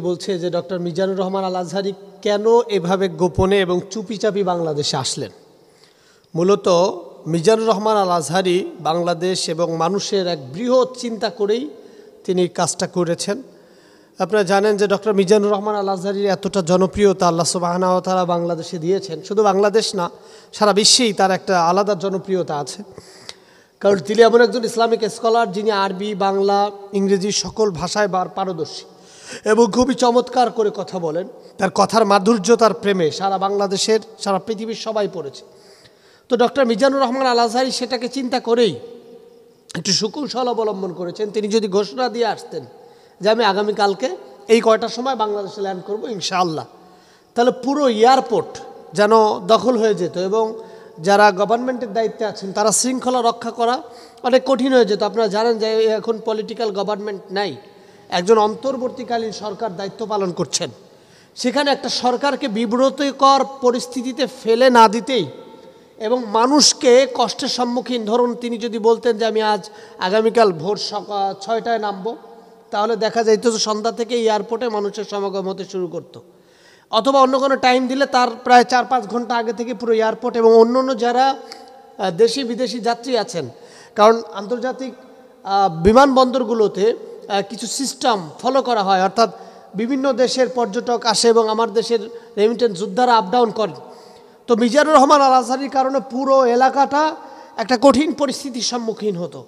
বলছে যে ডক্টর মিজানুর রহমান আল আজহারি কেন এভাবে গোপনে এবং চুপিচাপি বাংলাদেশে আসলেন। মূলত মিজানুর রহমান আল আজহারি বাংলাদেশ এবং মানুষের এক বৃহৎ চিন্তা করেই তিনি কাজটা করেছেন। আপনারা জানেন যে ডক্টর মিজানুর রহমান আল আজহারির এতটা জনপ্রিয়তা আল্লাহ সুবহানাহু ওয়া তাআলা বাংলাদেশে দিয়েছেন। শুধু বাংলাদেশ না, সারা বিশ্বেই তার একটা আলাদা জনপ্রিয়তা আছে। কারণ তিনি এমন একজন ইসলামিক স্কলার যিনি আরবি, বাংলা, ইংরেজি সকল ভাষায় পারদর্শী এবং খুবই চমৎকার করে কথা বলেন। তার কথার মাধুর্য, তার প্রেমে সারা বাংলাদেশের, সারা পৃথিবীর সবাই পড়েছে। তো ডক্টর মিজানুর রহমান আল আজহারি সেটাকে চিন্তা করেই একটু সুকৌশল অবলম্বন করেছেন। তিনি যদি ঘোষণা দিয়ে আসতেন যে আমি আগামীকালকে এই কয়টার সময় বাংলাদেশে ল্যান্ড করব ইনশাআল্লাহ, তাহলে পুরো এয়ারপোর্ট যেন দখল হয়ে যেত এবং যারা গভর্নমেন্টের দায়িত্বে আছেন তারা শৃঙ্খলা রক্ষা করা অনেক কঠিন হয়ে যেত। আপনারা জানেন যে এখন পলিটিক্যাল গভর্নমেন্ট নাই, একজন অন্তর্বর্তীকালীন সরকার দায়িত্ব পালন করছেন। সেখানে একটা সরকারকে বিব্রতকর পরিস্থিতিতে ফেলে না দিতেই এবং মানুষকে কষ্টের সম্মুখীন, ধরুন তিনি যদি বলতেন যে আমি আগামীকাল ভোর সকাল 6টায় নামবো, তাহলে দেখা যাইত যে সন্ধ্যা থেকে এয়ারপোর্টে মানুষের সমাগম হতে শুরু করত। অথবা অন্য কোনো টাইম দিলে তার প্রায় 4-5 ঘন্টা আগে থেকে পুরো এয়ারপোর্ট এবং অন্য যারা দেশি বিদেশি যাত্রী আছেন, কারণ আন্তর্জাতিক বিমানবন্দরগুলোতে কিছু সিস্টেম ফলো করা হয়, অর্থাৎ বিভিন্ন দেশের পর্যটক আসে এবং আমার দেশের রেমিটেন্স যোদ্ধারা আপ ডাউন করেন। তো মিজানুর রহমান আল আজহারির কারণে পুরো এলাকাটা একটা কঠিন পরিস্থিতির সম্মুখীন হতো,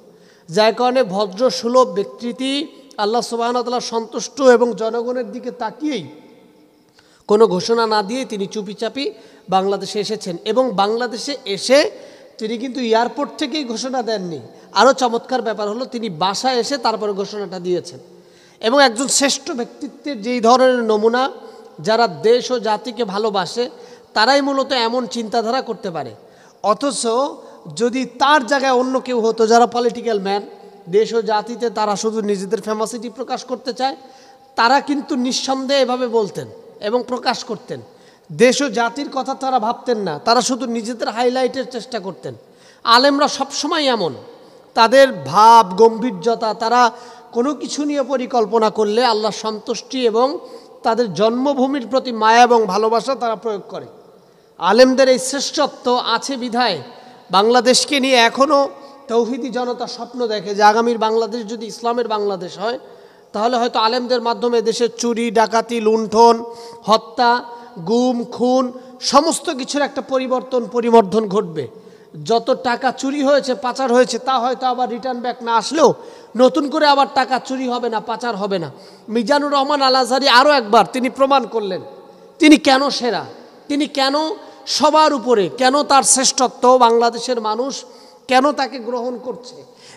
যার কারণে ভদ্র সুলভ ব্যক্তিটি আল্লাহ সুবহানাহু ওয়া তাআলা সন্তুষ্ট এবং জনগণের দিকে তাকিয়েই কোনো ঘোষণা না দিয়ে তিনি চুপিচাপি বাংলাদেশে এসেছেন। এবং বাংলাদেশে এসে তিনি কিন্তু এয়ারপোর্ট থেকেই ঘোষণা দেননি। আরও চমৎকার ব্যাপার হলো তিনি বাসায় এসে তারপরে ঘোষণাটা দিয়েছেন। এবং একজন শ্রেষ্ঠ ব্যক্তিত্বের যেই ধরনের নমুনা, যারা দেশ ও জাতিকে ভালোবাসে তারাই মূলত এমন চিন্তাধারা করতে পারে। অথচ যদি তার জায়গায় অন্য কেউ হতো যারা পলিটিক্যাল ম্যান, দেশ ও জাতিতে তারা শুধু নিজেদের ফেমাসিটি প্রকাশ করতে চায়, তারা কিন্তু নিঃসন্দেহে এভাবে বলতেন এবং প্রকাশ করতেন। দেশ ও জাতির কথা তারা ভাবতেন না, তারা শুধু নিজেদের হাইলাইটের চেষ্টা করতেন। আলেমরা সবসময় এমন, তাদের ভাব গম্ভীর্যতা, তারা কোনো কিছু নিয়ে পরিকল্পনা করলে আল্লাহ সন্তুষ্টি এবং তাদের জন্মভূমির প্রতি মায়া এবং ভালোবাসা তারা প্রয়োগ করে। আলেমদের এই শ্রেষ্ঠত্ব আছে বিধায় বাংলাদেশকে নিয়ে এখনও তৌহিদি জনতা স্বপ্ন দেখে যে আগামীর বাংলাদেশ যদি ইসলামের বাংলাদেশ হয়, তাহলে হয়তো আলেমদের মাধ্যমে দেশের চুরি, ডাকাতি, লুণ্ঠন, হত্যা, গুম, খুন সমস্ত কিছুর একটা পরিবর্ধন ঘটবে। যত টাকা চুরি হয়েছে, পাচার হয়েছে, তা হয়তো আবার রিটার্ন ব্যাক না আসলেও নতুন করে আবার টাকা চুরি হবে না, পাচার হবে না। মিজানুর রহমান আল আজহারি আরও একবার তিনি প্রমাণ করলেন তিনি কেন সেরা, তিনি কেন সবার উপরে, কেন তার শ্রেষ্ঠত্ব বাংলাদেশের মানুষ কেন তাকে গ্রহণ করছে,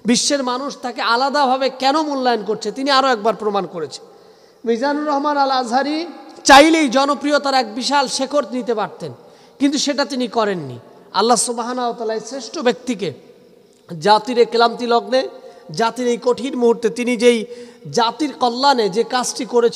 বিশ্বের মানুষ তাকে আলাদাভাবে কেন মূল্যায়ন করছে, তিনি আরও একবার প্রমাণ করেছে। মিজানুর রহমান আল আজহারি চাইলেই জনপ্রিয়তার এক বিশাল শেকড় নিতে পারতেন, কিন্তু সেটা তিনি করেননি। আল্লাহ সুবহানাহু ওয়া তাআলা শ্রেষ্ঠ ব্যক্তিকে জাতির এই ক্লান্তি লগ্নে, জাতির এই কঠিন মুহূর্তে তিনি যেই জাতির কল্যাণে যে কাজটি করেছেন